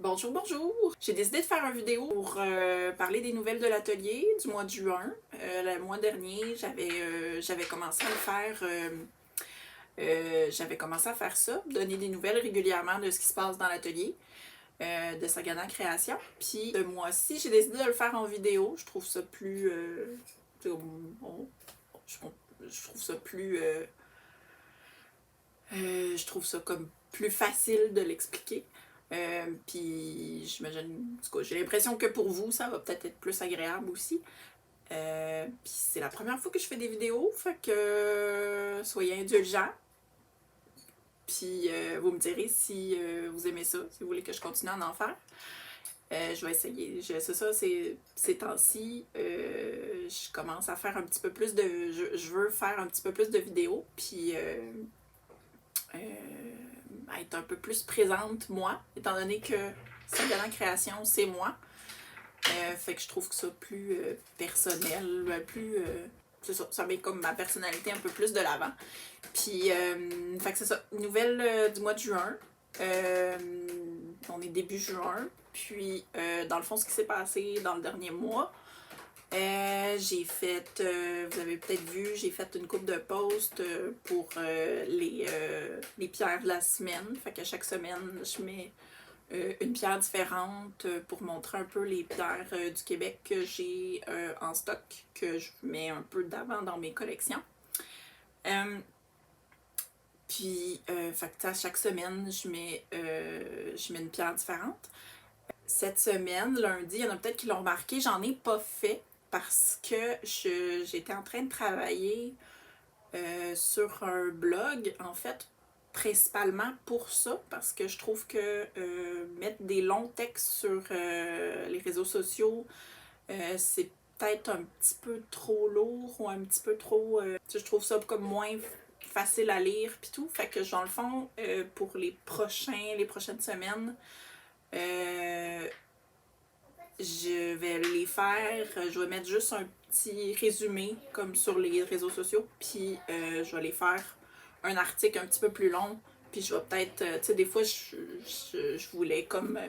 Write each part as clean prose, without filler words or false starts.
Bonjour, bonjour! J'ai décidé de faire une vidéo pour parler des nouvelles de l'atelier du mois de juin. Le mois dernier, j'avais commencé à le faire. J'avais commencé à faire ça, donner des nouvelles régulièrement de ce qui se passe dans l'atelier de Sagana Création. Puis ce mois-ci, j'ai décidé de le faire en vidéo. Je trouve ça plus. Je, je trouve ça plus. Je trouve ça comme plus facile de l'expliquer. Puis j'imagine, en tout cas, j'ai l'impression que pour vous, ça va peut-être être plus agréable aussi. Puis c'est la première fois que je fais des vidéos, fait que soyez indulgents. Puis vous me direz si vous aimez ça, si vous voulez que je continue à en faire. Je vais essayer. C'est ça, ces temps-ci, je commence à faire un petit peu plus de. Je veux faire un petit peu plus de vidéos, puis être un peu plus présente, moi, étant donné que Sagana Création, c'est moi. Fait que je trouve que ça plus personnel, plus. C'est ça, ça met comme ma personnalité un peu plus de l'avant. Puis, fait que c'est ça, nouvelle du mois de juin. On est début juin. Puis, dans le fond, ce qui s'est passé dans le dernier mois, j'ai fait, vous avez peut-être vu, j'ai fait une coupe de posts pour les pierres de la semaine. Fait qu'à chaque semaine, je mets une pierre différente pour montrer un peu les pierres du Québec que j'ai en stock, que je mets un peu d'avant dans mes collections. Puis, fait que à chaque semaine, je mets une pierre différente. Cette semaine, lundi, il y en a peut-être qui l'ont remarqué, j'en ai pas fait parce que j'étais en train de travailler sur un blog, en fait, principalement pour ça, parce que je trouve que mettre des longs textes sur les réseaux sociaux, c'est peut-être un petit peu trop lourd ou un petit peu trop... je trouve ça comme moins facile à lire puis tout. Fait que dans le fond, pour les prochaines semaines, je vais les faire, je vais mettre juste un petit résumé comme sur les réseaux sociaux, puis je vais les faire un article un petit peu plus long, puis je vais peut-être, tu sais, des fois je voulais comme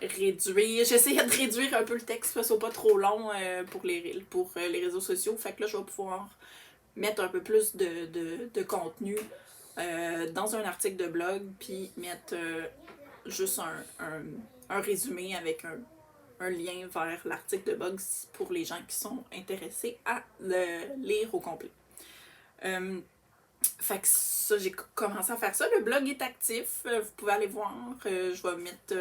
réduire, j'essayais de réduire un peu le texte pour que ce soit pas trop long pour les réseaux sociaux, fait que là je vais pouvoir mettre un peu plus de contenu dans un article de blog, puis mettre juste un résumé avec un lien vers l'article de blog pour les gens qui sont intéressés à le lire au complet. Fait que ça, j'ai commencé à faire ça. Le blog est actif, vous pouvez aller voir. Je vais mettre,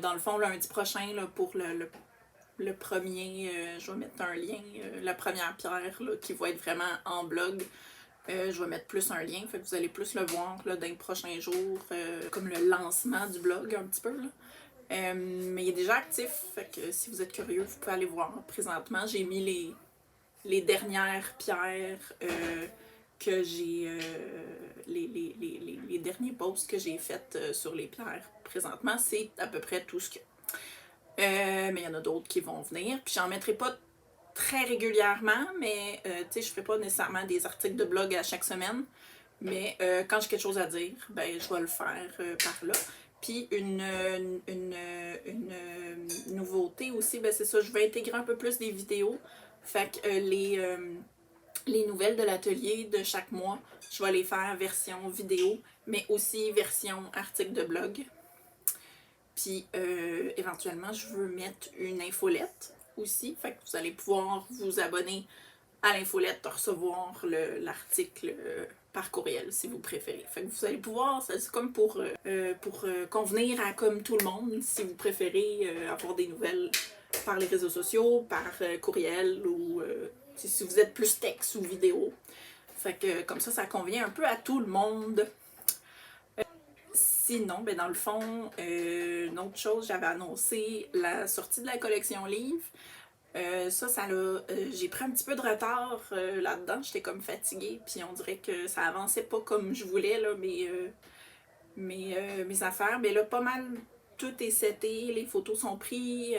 dans le fond, lundi prochain, là, pour le premier, je vais mettre un lien, la première pierre là, qui va être vraiment en blog. Je vais mettre plus un lien, fait que vous allez plus le voir là, dans les prochains jours, comme le lancement du blog un petit peu. Là. Mais il est déjà actif, fait que si vous êtes curieux, vous pouvez aller voir. Présentement, j'ai mis les dernières pierres que j'ai. Les derniers posts que j'ai faits sur les pierres. Présentement, c'est à peu près tout ce qu'il y a. Mais il y en a d'autres qui vont venir. Puis j'en mettrai pas très régulièrement, mais tu sais, je fais pas nécessairement des articles de blog à chaque semaine. Mais quand j'ai quelque chose à dire, ben je vais le faire par là. Puis une nouveauté aussi, ben c'est ça, je vais intégrer un peu plus des vidéos. Fait que les nouvelles de l'atelier de chaque mois, je vais les faire version vidéo, mais aussi version article de blog. Puis éventuellement, je veux mettre une infolette aussi. Fait que vous allez pouvoir vous abonner à l'infolette, recevoir l'article par courriel si vous préférez. Fait que vous allez pouvoir, c'est comme pour convenir à comme tout le monde, si vous préférez avoir des nouvelles par les réseaux sociaux, par courriel ou si vous êtes plus texte ou vidéo. Fait que comme ça convient un peu à tout le monde. Sinon, ben dans le fond, une autre chose, j'avais annoncé la sortie de la collection livre. J'ai pris un petit peu de retard là-dedans. J'étais comme fatiguée, puis on dirait que ça avançait pas comme je voulais, là, mes affaires. Mais là, pas mal, tout est seté, les photos sont prises,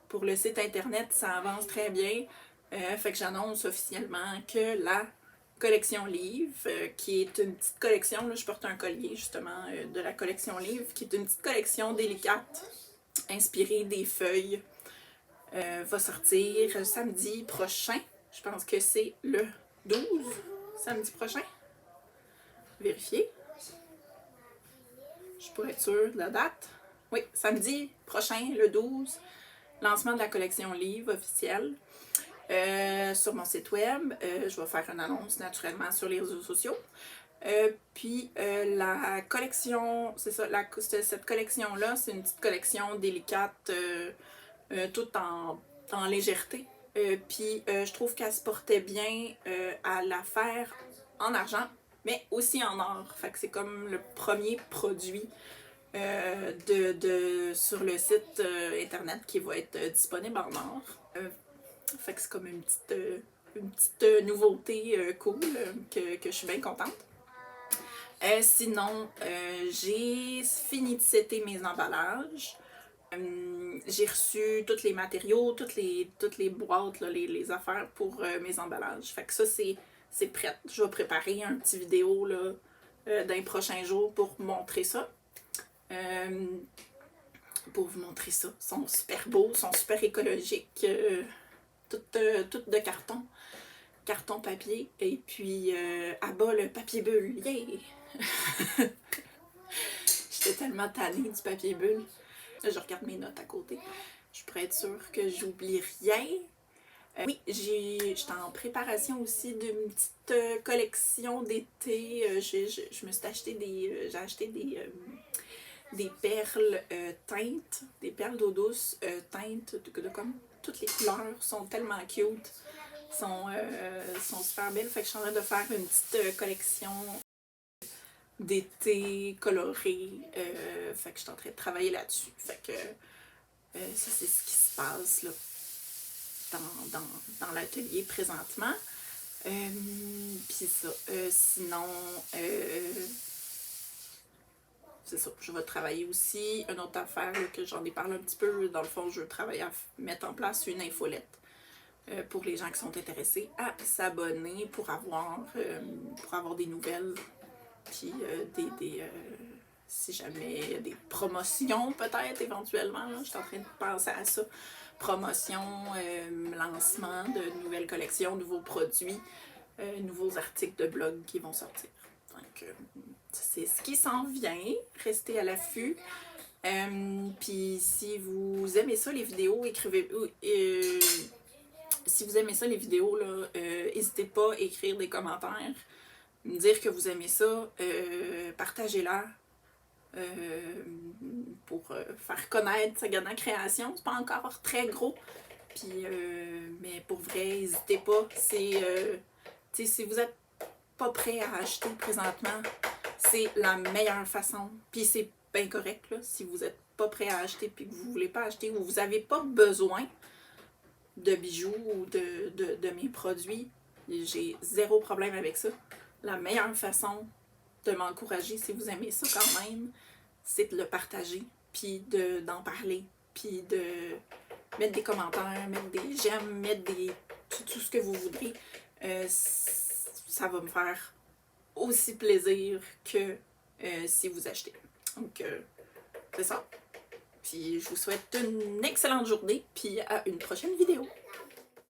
pour le site internet, ça avance très bien. Fait que j'annonce officiellement que la collection livre, qui est une petite collection, là, je porte un collier justement de la collection livre, qui est une petite collection délicate, inspirée des feuilles, va sortir samedi prochain. Je pense que c'est le 12, samedi prochain. Vérifier. Je pourrais être sûre de la date. Oui, samedi prochain, le 12, lancement de la collection livre officielle. Sur mon site web, je vais faire une annonce naturellement sur les réseaux sociaux. Puis la collection, c'est ça, cette collection-là, c'est une petite collection délicate, toute en légèreté. Puis je trouve qu'elle se portait bien à la faire en argent, mais aussi en or. Fait que c'est comme le premier produit sur le site internet qui va être disponible en or. Fait que c'est comme une petite nouveauté cool que je suis bien contente. Sinon, j'ai fini de setter mes emballages. J'ai reçu tous les matériaux, toutes les boîtes, là, les affaires pour mes emballages. Fait que ça, c'est prêt. Je vais préparer un petit vidéo là, dans les prochains jours pour montrer ça. Pour vous montrer ça. Ils sont super beaux, ils sont super écologiques. Toutes de carton papier. Et puis, à bas, le papier bulle. Yeah! J'étais tellement tannée du papier bulle. Là, je regarde mes notes à côté. Je pourrais être sûre que j'oublie rien. Oui, j'étais en préparation aussi d'une petite collection d'été. Je me suis acheté j'ai acheté des perles teintes, des perles d'eau douce teintes de comme toutes les couleurs sont tellement cute, sont super belles. Fait que je suis en train de faire une petite collection d'été colorée. Fait que je suis en train de travailler là-dessus. Fait que ça, c'est ce qui se passe là, dans l'atelier présentement. Puis ça, sinon, c'est ça, je vais travailler aussi. Une autre affaire là, que j'en ai parlé un petit peu, dans le fond, je veux travailler à mettre en place une infolette pour les gens qui sont intéressés à s'abonner pour avoir des nouvelles. Puis si jamais il y a des promotions peut-être éventuellement, là, je suis en train de penser à ça. Promotion, lancement de nouvelles collections, nouveaux produits, nouveaux articles de blog qui vont sortir. Donc, c'est ce qui s'en vient. Restez à l'affût. Puis si vous aimez ça, les vidéos, écrivez... si vous aimez ça, les vidéos, là, n'hésitez pas à écrire des commentaires, me dire que vous aimez ça, partagez-la. Pour faire connaître Sagana Création. C'est pas encore très gros. Puis, mais pour vrai, n'hésitez pas. Si vous êtes pas prêt à acheter présentement, c'est la meilleure façon. Puis c'est bien correct, là, si vous êtes pas prêt à acheter puis que vous voulez pas acheter ou vous avez pas besoin de bijoux ou de mes produits, j'ai zéro problème avec ça. La meilleure façon de m'encourager, si vous aimez ça quand même, c'est de le partager, puis d'en parler, puis de mettre des commentaires, mettre des j'aime, mettre tout ce que vous voudrez. Ça va me faire aussi plaisir que si vous achetez. Donc, c'est ça. Puis je vous souhaite une excellente journée, puis à une prochaine vidéo.